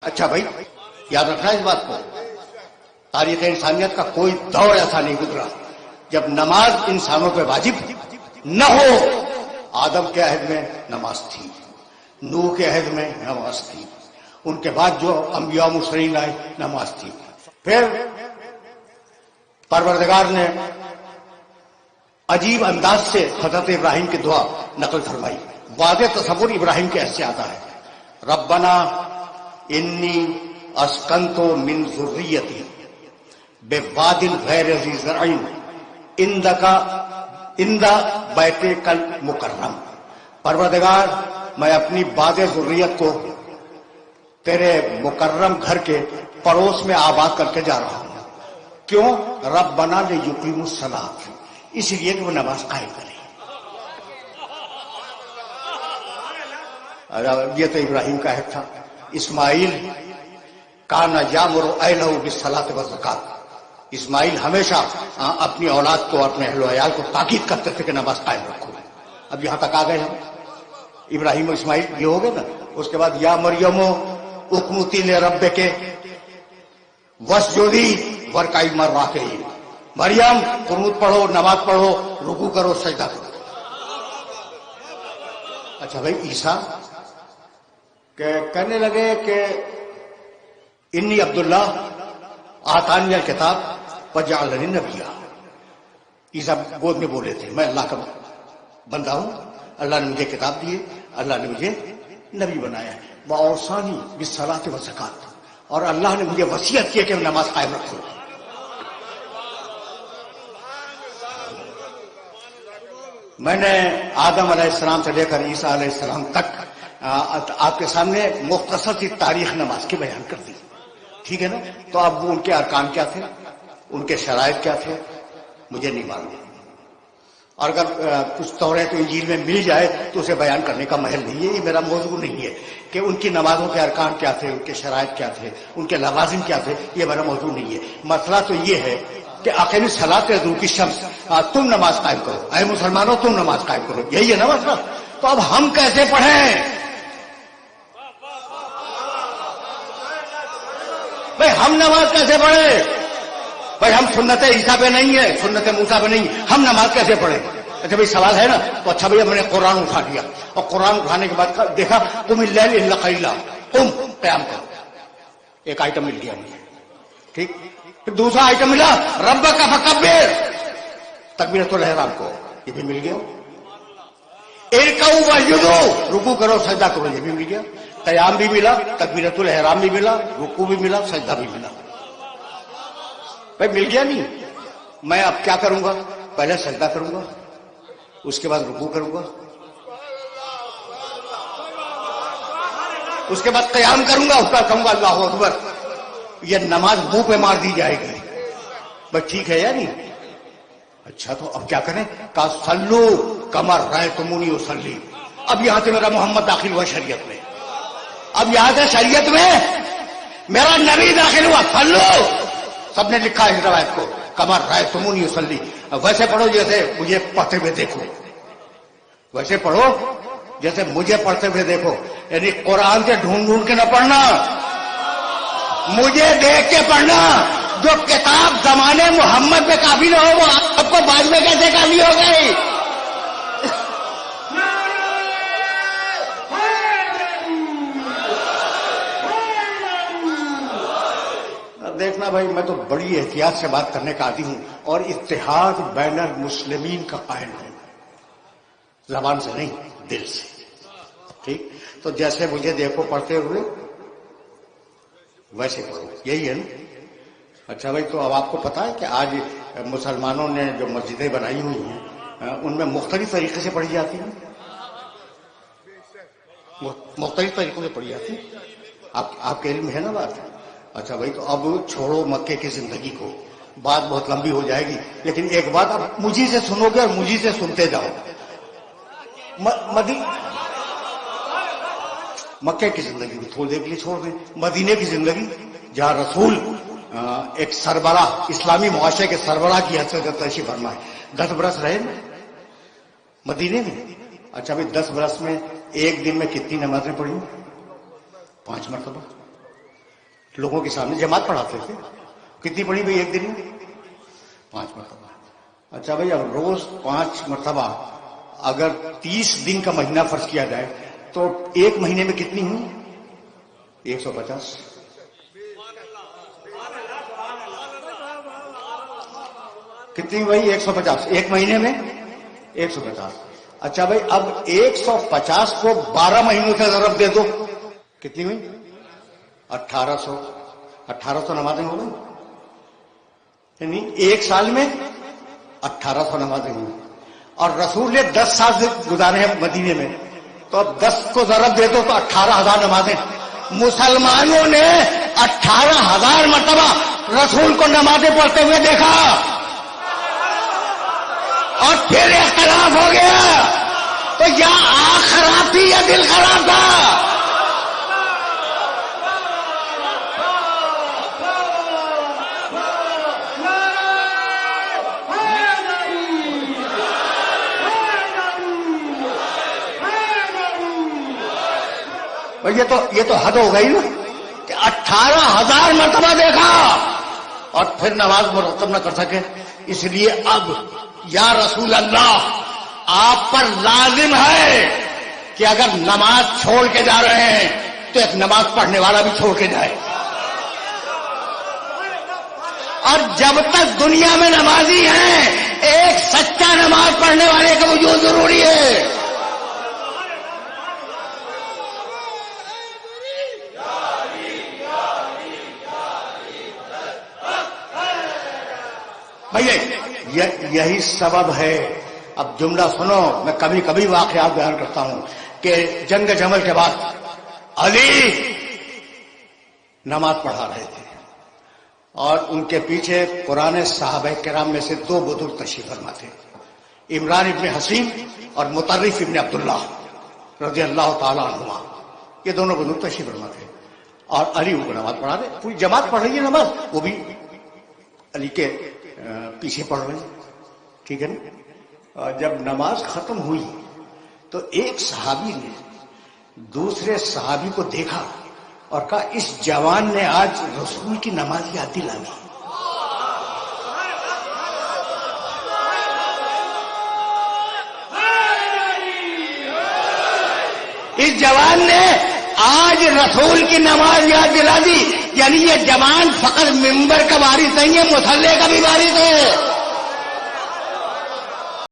اچھا بھائی یاد رکھنا اس بات کو، تاریخ انسانیت کا کوئی دور ایسا نہیں گزرا جب نماز انسانوں پہ واجب نہ ہو۔ آدم کے عہد میں نماز تھی، نوح کے عہد میں نماز تھی، ان کے بعد جو انبیاء مرسلین آئے نماز تھی۔ پھر پروردگار نے عجیب انداز سے حضرت ابراہیم کی دعا نقل فرمائی، واضح تصور ابراہیم کے ایسے آتا ہے، ربنا انی اسکنت من ذریتی بواد غیر ذی زرع عند بیتک المکرم، پروردگار میں اپنی باد ذریت کو تیرے مکرم گھر کے پڑوس میں آباد کر کے جا رہا ہوں۔ کیوں؟ ربنا لیقیموا الصلاۃ، اس لیے کہ وہ نماز قائم کریں۔ یہ تو ابراہیم کا عہد تھا۔ اسماعیل کان یامر اہلہ بالصلاۃ والزکوٰۃ، اسماعیل ہمیشہ اپنی اولاد کو، اپنے اہل و عیال کو تاکید کرتے تھے کہ نماز قائم رکھو۔ اب یہاں تک آ گئے ہم، ابراہیم و اسماعیل یہ ہو گئے نا۔ اس کے بعد یا مریم اقنتی لربک واسجدی وارکعی مع الراکعین، مریم قنوت پڑھو، نماز پڑھو، رکوع کرو، سجدہ کرو۔ اچھا بھائی عیسیٰ کہنے لگے کہ انی عبداللہ آتانی الکتاب وجعلنی نبیا، عیسیٰ گود میں بولے تھے میں اللہ کا بندہ ہوں، اللہ نے مجھے کتاب دی ہے، اللہ نے مجھے نبی بنایا ہے، واوصانی بالصلاۃ والزکوٰۃ، اور اللہ نے مجھے وصیت کی کہ میں نماز قائم رکھوں۔ میں نے آدم علیہ السلام سے لے کر عیسیٰ علیہ السلام تک آپ کے سامنے مختصر سی تاریخ نماز کی بیان کر دی، ٹھیک ہے نا؟ تو اب وہ ان کے ارکان کیا تھے، ان کے شرائط کیا تھے، مجھے نہیں معلوم، اور اگر کچھ توریت و انجیل میں مل جائے تو اسے بیان کرنے کا محل نہیں ہے، یہ میرا موضوع نہیں ہے کہ ان کی نمازوں کے ارکان کیا تھے، ان کے شرائط کیا تھے، ان کے لوازم کیا تھے، یہ میرا موضوع نہیں ہے۔ مسئلہ تو یہ ہے کہ اقیم الصلاۃ لدلوک الشمس، تم نماز قائم کرو، اے مسلمانوں تم نماز قائم کرو، یہی ہے نا مسئلہ۔ تو اب ہم کیسے پڑھیں بھائی، ہم نماز کیسے پڑھیں بھائی؟ ہم سنت عیسیٰ پہ نہیں ہے، سنت موسیٰ پہ نہیں، ہم نماز کیسے پڑھیں؟ اچھا بھائی سوال ہے نا، تو اچھا بھائی میں نے قرآن اٹھا لیا، اور قرآن اٹھانے کے بعد دیکھا قم اللیل الا قلیلا، قم قیام کرو، ایک آئٹم مل گیا مجھے، ٹھیک۔ پھر دوسرا آئٹم ملا ربک فکبر، تکبیرۃ الاحرام کو، یہ بھی مل گیا۔ ارکعوا واسجدوا، رکوع کرو سجدہ کرو، یہ بھی مل گیا۔ قیام بھی ملا، تکبیرۃ الاحرام بھی ملا، رکوع بھی ملا، سجدہ بھی ملا۔ بھائی مل گیا نہیں؟ میں اب کیا کروں گا؟ پہلے سجدہ کروں گا، اس کے بعد رکوع کروں گا، اس کے بعد قیام کروں گا، اس پر کہوں گا اللہ اکبر۔ یہ نماز منہ پہ مار دی جائے گی، بس ٹھیک ہے یا نہیں؟ اچھا تو اب کیا کریں؟ کہا صلو کما رأیتمونی اصلی، اب یہاں سے میرا محمد داخل ہوا شریعت میں، اب یہاں سے شریعت میں میرا نبی داخل ہوا، صلو، سب نے لکھا ہے اس روایت کو، کما رأیتمونی اصلی، ویسے پڑھو جیسے مجھے پڑھتے ہوئے دیکھو، ویسے پڑھو جیسے مجھے پڑھتے ہوئے دیکھو، یعنی قرآن سے ڈھونڈ ڈھونڈ کے نہ پڑھنا، مجھے دیکھ کے پڑھنا۔ جو کتاب زمانے محمد میں کافی نہ ہو وہ آپ کو بعد میں کیسے کافی ہو گئی؟ دیکھنا بھائی میں تو بڑی احتیاط سے بات کرنے کا عادی ہوں، اور اتحاد بین المسلمین کا قائل ہوں، زبان سے نہیں دل سے، ٹھیک؟ تو جیسے مجھے دیکھو پڑھتے ہوئے ویسے پڑھو، یہی ہے نا؟ اچھا بھائی تو اب آپ کو پتا ہے کہ آج مسلمانوں نے جو مسجدیں بنائی ہوئی ہیں ان میں مختلف طریقے سے پڑھی جاتی ہیں، مختلف طریقوں سے پڑھی جاتی ہیں، آپ کے علم ہے نا بات؟ اچھا بھائی تو اب چھوڑو مکے کی زندگی کو، بات بہت لمبی ہو جائے گی، لیکن ایک بات اب مجھے سے سنو گے اور مجھے سے سنتے جاؤ۔ مکے کی زندگی کو تھوڑی دیر کے لیے چھوڑ دیں، مدینے کی زندگی جہاں رسول ایک سربراہ، اسلامی معاشرے کے سربراہ کی حیثیت سے تشریف فرما ہے، 10 برس رہے نا مدینے میں۔ اچھا بھائی 10 برس میں ایک دن میں کتنی نمازیں پڑھی؟ 5 مرتبہ۔ لوگوں کے سامنے جماعت پڑھاتے تھے. کتنی پڑھی بھائی ایک دن میں؟ 5 مرتبہ. اچھا بھائی اب روز 5 مرتبہ اگر 30 دن کا مہینہ فرض کیا جائے تو ایک مہینے میں کتنی ہوئی؟ 150. کتنی بھائی؟ 150. ایک مہینے میں 150. اچھا بھائی اب 150 کو 12 مہینوں سے ضرب دے دو، کتنی ہوئی؟ 1800. 1800 نمازیں ہو گئی. یعنی ایک سال میں 1800 نمازیں ہوئی. اور رسول نے 10 سال گزارے ہیں مدینے میں، تو اب 10 کو ضرب دے دو تو 18,000 نمازیں. مسلمانوں نے 18,000 مرتبہ رسول کو نمازیں پڑھتے ہوئے دیکھا، اور پھر اختلاف ہو گیا. تو یا آنکھ خراب تھی یا دل خراب تھا؟ یہ تو حد ہو گئی نا کہ 18,000 مرتبہ دیکھا اور پھر نماز مرتب نہ کر سکے. اس لیے اب یا رسول اللہ آپ پر لازم ہے کہ اگر نماز چھوڑ کے جا رہے ہیں تو ایک نماز پڑھنے والا بھی چھوڑ کے جائے. اور جب تک دنیا میں نمازی ہیں ایک سچا نماز پڑھنے والے کا وجود ضروری ہے. بھائی یہی سبب ہے. اب جملہ سنو، میں کبھی کبھی واقعات بیان کرتا ہوں کہ جنگ جمل کے بعد علی نماز پڑھا رہے تھے اور ان کے پیچھے قرآن صحابہ کرام میں سے 2 بزرگ تشریف فرما تھے، عمران ابن حسین اور مطرف ابن عبداللہ رضی اللہ تعالی عنہما. یہ دونوں بزرگ تشریف فرما تھے اور علی ان کو نماز پڑھا رہے. پوری جماعت پڑھ رہی ہے نماز، وہ بھی علی کے پیچھے پڑھ رہے ہیں. ٹھیک ہے نا. جب نماز ختم ہوئی تو ایک صحابی نے دوسرے صحابی کو دیکھا اور کہا اس جوان نے آج رسول کی نماز یاد دلا دی. اس جوان نے آج رسول کی نماز یاد دلا دی. یعنی یہ جوان فقط ممبر کا وارث نہیں ہے، مصلی کا بھی وارث ہے.